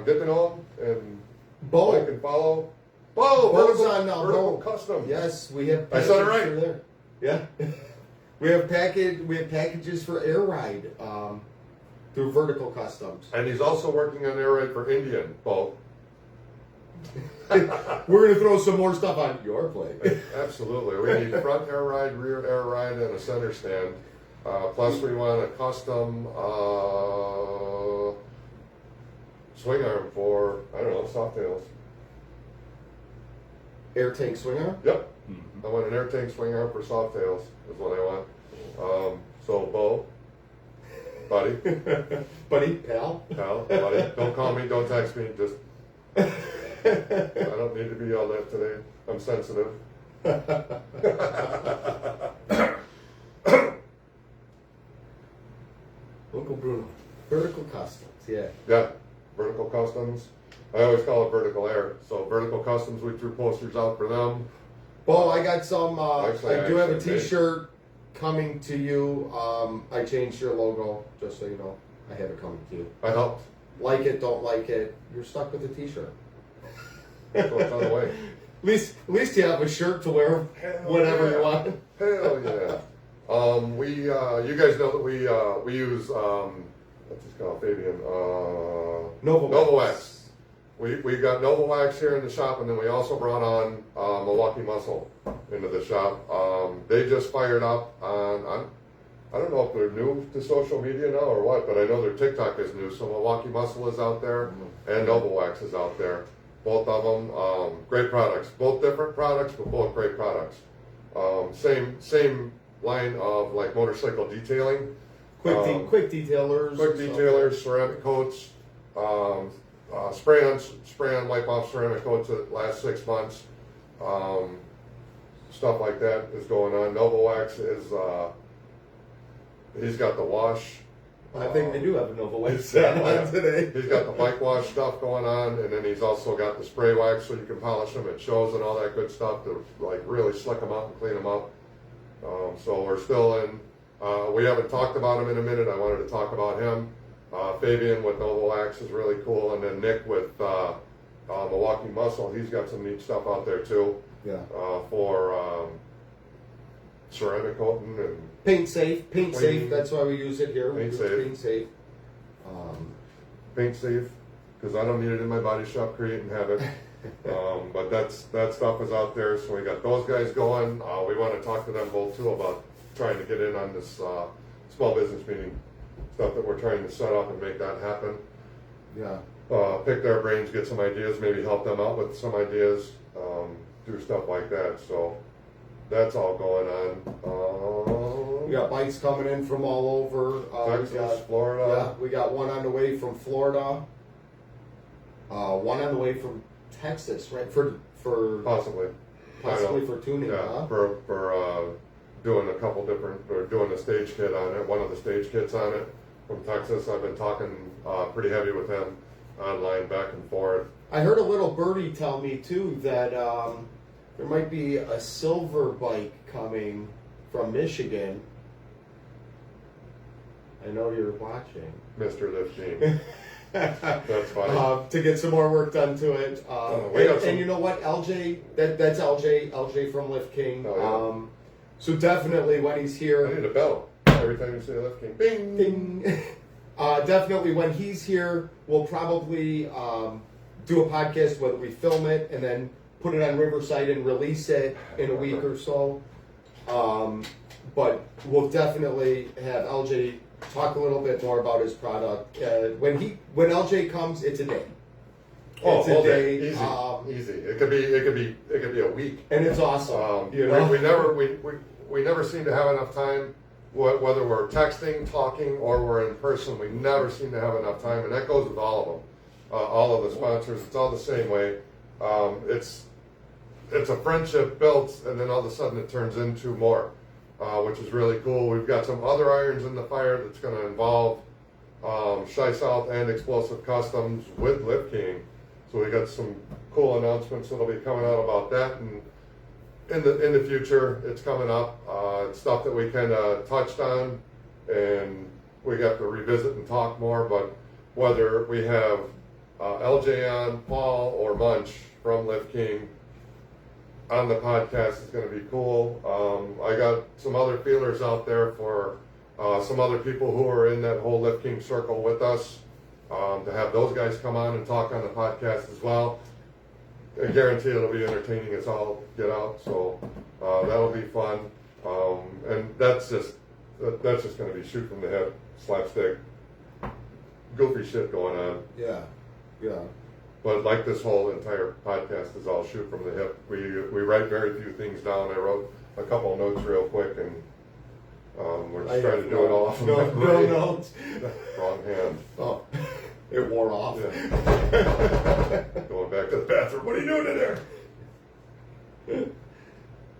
Get to know him and Bo. like and follow. Bo, Bo's vertical Bo. custom. Yes, we have. I said it right. There. Yeah. We have packages for Air Ride through Vertical Customs. And he's also working on Air Ride for Indian, Bo. We're gonna throw some more stuff on your plate. Absolutely. We need front air ride, rear air ride, and a center stand. Plus, we want a custom swing arm for, I don't know, Softails. Air tank swing arm? Yep. I want an air tank swing arm for Softails is what I want. So, Bo, buddy, pal, buddy, don't call me, don't text me, just, I don't need to be yelled at today. I'm sensitive. Uncle Bruno, Vertical Customs, yeah. Yeah, Vertical Customs. I always call it Vertical Air. So Vertical Customs, we threw posters out for them. Bo, I got some. Actually, I do have a actually did. T-shirt coming to you. I changed your logo, just so you know. I have it coming to you. I helped. Like it, don't like it. You're stuck with the T-shirt. So it's on the way. At least you have a shirt to wear whenever you want. Hell yeah. You guys know that we use what's this called, Fabian? Novavax. We got Novavax here in the shop, and then we also brought on Milwaukee Muscle into the shop. They just fired up on I don't know if they're new to social media now or what, but I know their TikTok is new. So Milwaukee Muscle is out there, and Novavax is out there. Both of them, great products. Both different products, but both great products. Same line of like motorcycle detailing. Quick detailers. Quick detailers, ceramic coats, spray on, wipe off ceramic coats that last 6 months. Stuff like that is going on. Novavax is, he's got the wash. I think they do have a Novavax on today. He's got the bike wash stuff going on, and then he's also got the spray wax so you can polish them. It shows and all that good stuff to like really slick them up and clean them up. So we're still in. We haven't talked about him in a minute. I wanted to talk about him. Fabian with Novavax is really cool, and then Nick with Milwaukee Muscle. He's got some neat stuff out there too. Yeah. For ceramic coating and Paint safe. Clean. That's why we use it here. Paint We use safe. Paint safe. paint safe, because I don't need it in my body shop, create and have it. But that stuff is out there, so we got those guys going. We want to talk to them both too about trying to get in on this small business meeting stuff that we're trying to set up and make that happen. Yeah. Pick their brains, get some ideas, maybe help them out with some ideas, do stuff like that. So that's all going on. We got bikes coming in from all over. Texas, Florida. Yeah, we got one on the way from Florida. One on the way from Texas, right? For Possibly for tuning. Yeah, Huh? for doing a couple different, or doing a stage kit on it, one of the stage kits on it from Texas. I've been talking pretty heavy with him online, back and forth. I heard a little birdie tell me too that there might be a silver bike coming from Michigan. I know you're watching. Mr. Lift King. That's funny. To get some more work done to it. And you know what, LJ, that's LJ from Lift King. Oh, yeah. So definitely when he's here. I need a bell every time you say Lift King. Bing! Ding. Definitely when he's here, we'll probably do a podcast, whether we film it and then put it on Riverside and release it in a week or so. But we'll definitely have LJ talk a little bit more about his product. When LJ comes, it's a day. It's a day. day. Easy. It could be a week. And it's awesome. You know? we never seem to have enough time. Whether we're texting, talking, or we're in person, we never seem to have enough time, and that goes with all of them. All of the sponsors, it's all the same way. It's a friendship built, and then all of a sudden it turns into more, which is really cool. We've got some other irons in the fire that's going to involve Shy South and Explosive Customs with Lift King. So we got some cool announcements that'll be coming out about that, and in the future, it's coming up. It's stuff that we kind of touched on, and we got to revisit and talk more. But whether we have LJ on, Paul, or Munch from Lift King on the podcast is going to be cool. I got some other feelers out there for some other people who are in that whole Lift King circle with us, to have those guys come on and talk on the podcast as well. I guarantee it'll be entertaining as all get out, so that'll be fun. And that's just going to be shoot from the hip, slapstick, goofy shit going on. Yeah. But like this whole entire podcast is all shoot from the hip. We write very few things down. I wrote a couple of notes real quick, and we're just trying to do it all off of my brain. No notes. Wrong hand. Oh, it wore off. Yeah. Going back to the bathroom. What are you doing in there?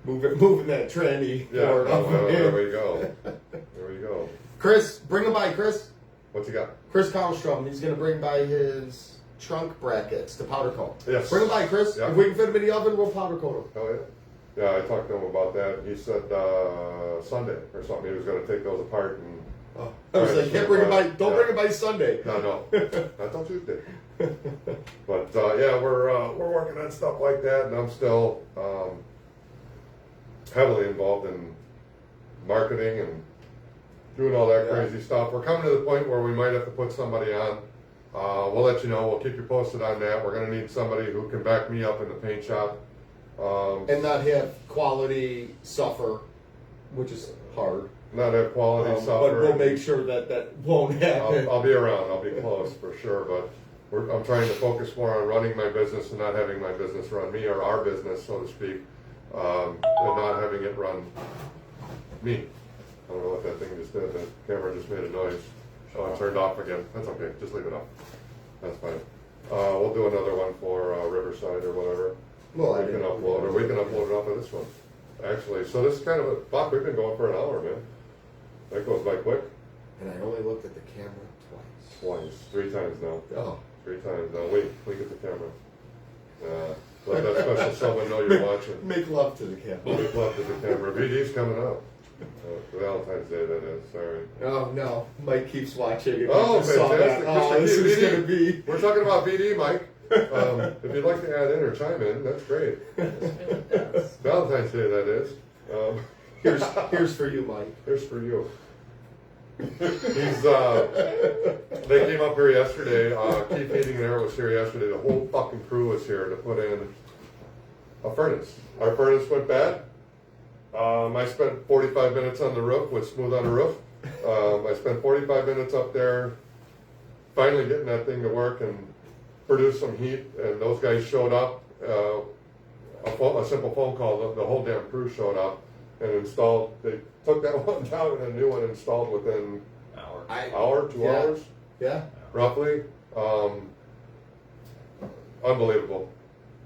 Moving that tranny. Yeah. forward off of There him. we go. There we go. Chris, bring him by, Chris. What's he got? Chris Kallstrom. He's going to bring by his trunk brackets to powder coat. Yes. Bring him by, Chris. Yeah. If we can fit him in the oven, we'll powder coat him. Oh yeah. Yeah, I talked to him about that. He said Sunday or something. He was going to take those apart and. Oh. I was like, can't bring it by. Don't bring it by Sunday. No, not till Tuesday. But yeah, we're working on stuff like that, and I'm still heavily involved in marketing and doing all that crazy stuff. We're coming to the point where we might have to put somebody on. We'll let you know. We'll keep you posted on that. We're going to need somebody who can back me up in the paint shop. And not have quality suffer, which is hard. Not have quality suffer. But we'll make sure that won't happen. I'll be around. I'll be close for sure. But I'm trying to focus more on running my business and not having my business run me, or our business, so to speak, and not having it run me. I don't know what that thing just did. The camera just made a noise. Oh, it turned off again. That's okay. Just leave it off. That's fine. We'll do another one for Riverside or whatever. Well, we can upload it off of this one. Actually, so this is kind of a fuck. We've been going for an hour, man. That goes by quick. And I only looked at the camera twice. 3 times now. Oh. 3 times now. Wait at the camera. Let that special someone know you're watching. Make love to the camera. Make love to the camera. VD's coming up. Valentine's Day, that is. Sorry. Oh, no. Mike keeps watching. Oh, I saw fantastic. that. Oh, this is going to be. We're talking about VD, Mike. If you'd like to add in or chime in, that's great. Valentine's Day, that is. Here's for you, Mike. Here's for you. They came up here yesterday. Keith Heating and Air was here yesterday. The whole fucking crew was here to put in a furnace. Our furnace went bad. I spent 45 minutes on the roof with Smooth on the Roof. I spent 45 minutes up there finally getting that thing to work and produce some heat, and those guys showed up. A simple phone call, the whole damn crew showed up and installed. They took that one down and a new one installed within hour, 2 hours, roughly. Unbelievable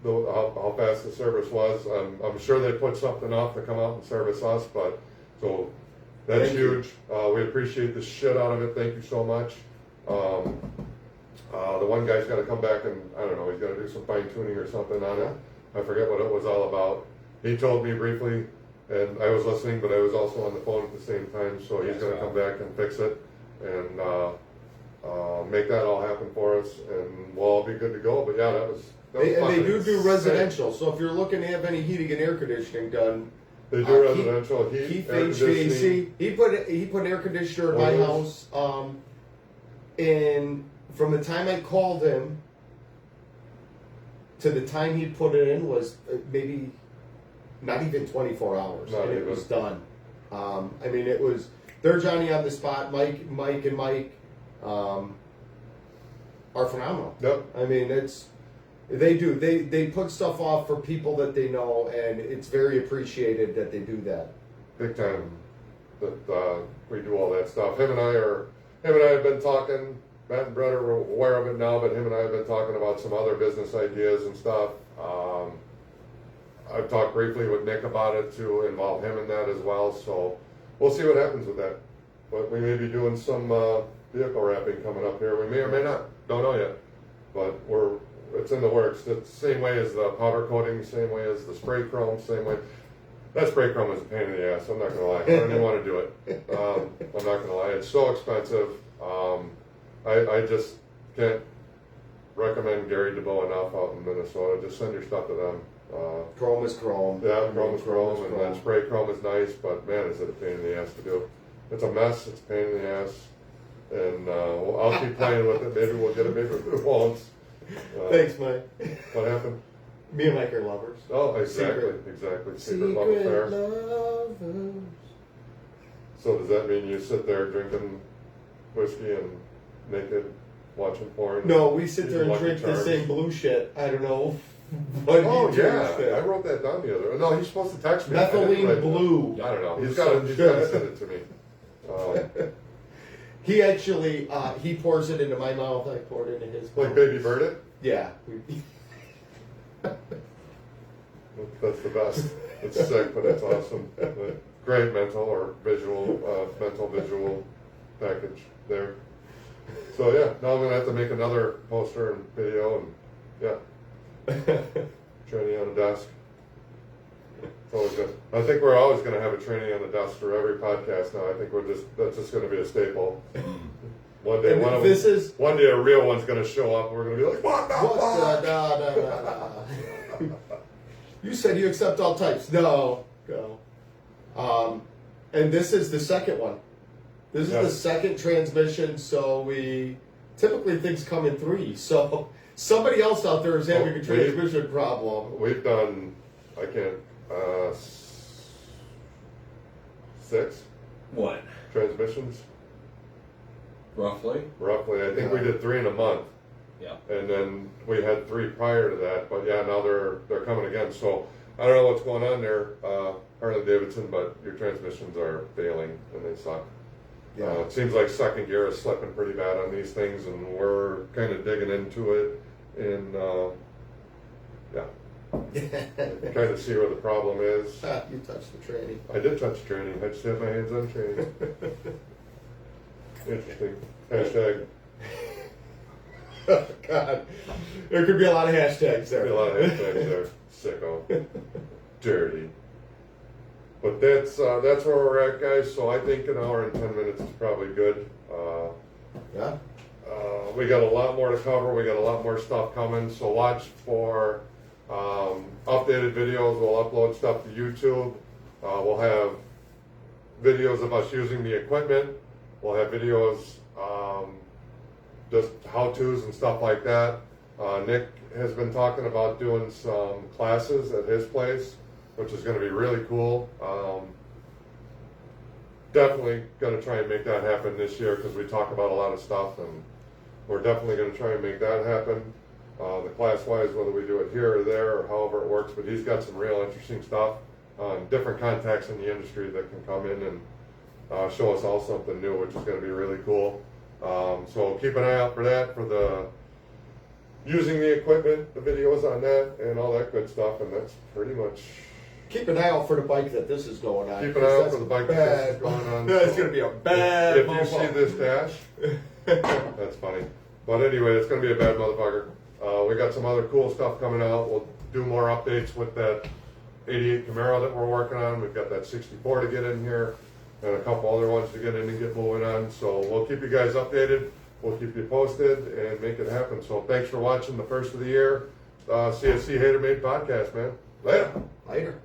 how fast the service was. I'm sure they put something off to come out and service us, but so that's huge. We appreciate the shit out of it. Thank you so much. The one guy's got to come back and, I don't know, he's got to do some fine tuning or something on it. I forget what it was all about. He told me briefly, and I was listening, but I was also on the phone at the same time, so he's going to come back and fix it and make that all happen for us, and we'll all be good to go. But yeah, that was and they do residential, so if you're looking to have any heating and air conditioning done, they do residential heat, HVAC. He put an air conditioner in my house, and from the time I called him to the time he put it in was maybe not even 24 hours, and it was done. I mean, it was, they're Johnny on the spot. Mike and Mike are phenomenal. Yep. I mean, they put stuff off for people that they know, and it's very appreciated that they do that. Big time. That we do all that stuff. Him and I have been talking. Matt and Brett are aware of it now, but him and I have been talking about some other business ideas and stuff. I've talked briefly with Nick about it to involve him in that as well, so we'll see what happens with that. But we may be doing some vehicle wrapping coming up here. We may or may not. Don't know yet. But it's in the works. The same way as the powder coating, same way as the spray chrome, same way. That spray chrome is a pain in the ass, I'm not going to lie. I don't even want to do it. I'm not going to lie. It's so expensive. I just can't recommend Gary DeBow enough out in Minnesota. Just send your stuff to them. Chrome is chrome. Yeah, chrome is chrome, and then spray chrome is nice, but man, is it a pain in the ass to do. It's a mess, it's a pain in the ass, and I'll keep playing with it. Maybe we'll get it, maybe we won't. Thanks, Mike. What happened? Me and Mike are lovers. Oh, exactly. Secret love affair. Lovers. So does that mean you sit there drinking whiskey and naked, watching porn? No, we sit there and drink the same blue shit. I don't know. What I wrote that down the other. No, he's supposed to text me. Methylene blue. I don't know. He's got to send it to me. He actually he pours it into my mouth. I pour it into his mouth. Like Baby Bird it? Yeah. That's the best. It's sick, but it's awesome. Great mental visual package there. So yeah, now I'm gonna have to make another poster and video and yeah. Training on a desk. It's always good. I think we're always going to have a training on the dust for every podcast now. I think that's just going to be a staple. One day, one day a real one's going to show up, and we're going to be like, what the fuck? You said you accept all types. No. And this is the second one. This is the second transmission, so we typically things come in three. So somebody else out there is having a transmission problem. We've done, 6 What? transmissions. Roughly? I think we did 3 in a month. Yeah. And then we had 3 prior to that, but yeah, now they're coming again. So I don't know what's going on there, Harley Davidson, but your transmissions are failing and they suck. Yeah. It seems like second gear is slipping pretty bad on these things, and we're kind of digging into it and trying to see where the problem is. You touched the tranny. I did touch training. I just had my hands on training. Interesting. Hashtag. God, there could be a lot of hashtags there. A lot of hashtags there. Sicko. Dirty. But that's where we're at, guys. So I think an hour and 10 minutes is probably good. We got a lot more to cover. We got a lot more stuff coming. So watch for updated videos. We'll upload stuff to YouTube. We'll have videos of us using the equipment. We'll have videos, just how-tos and stuff like that. Nick has been talking about doing some classes at his place, which is going to be really cool. Definitely going to try and make that happen this year because we talk about a lot of stuff, and we're definitely going to try and make that happen. The class-wise, whether we do it here or there or however it works, but he's got some real interesting stuff on different contacts in the industry that can come in and show us all something new, which is going to be really cool. So keep an eye out for that, for the using the equipment, the videos on that, and all that good stuff, and that's pretty much... Keep an eye out for the bike that this is going on. Keep an eye out for the bike that this is going on. That's going to be a bad If you see this dash, that's funny. But anyway, it's going to be a bad motherfucker. We got some other cool stuff coming out. We'll do more updates with that 88 Camaro that we're working on. We've got that 64 to get in here, and a couple other ones to get in and get moving on. So we'll keep you guys updated. We'll keep you posted and make it happen. So thanks for watching the first of the year CSCHATERMADE podcast, man. Later. Later.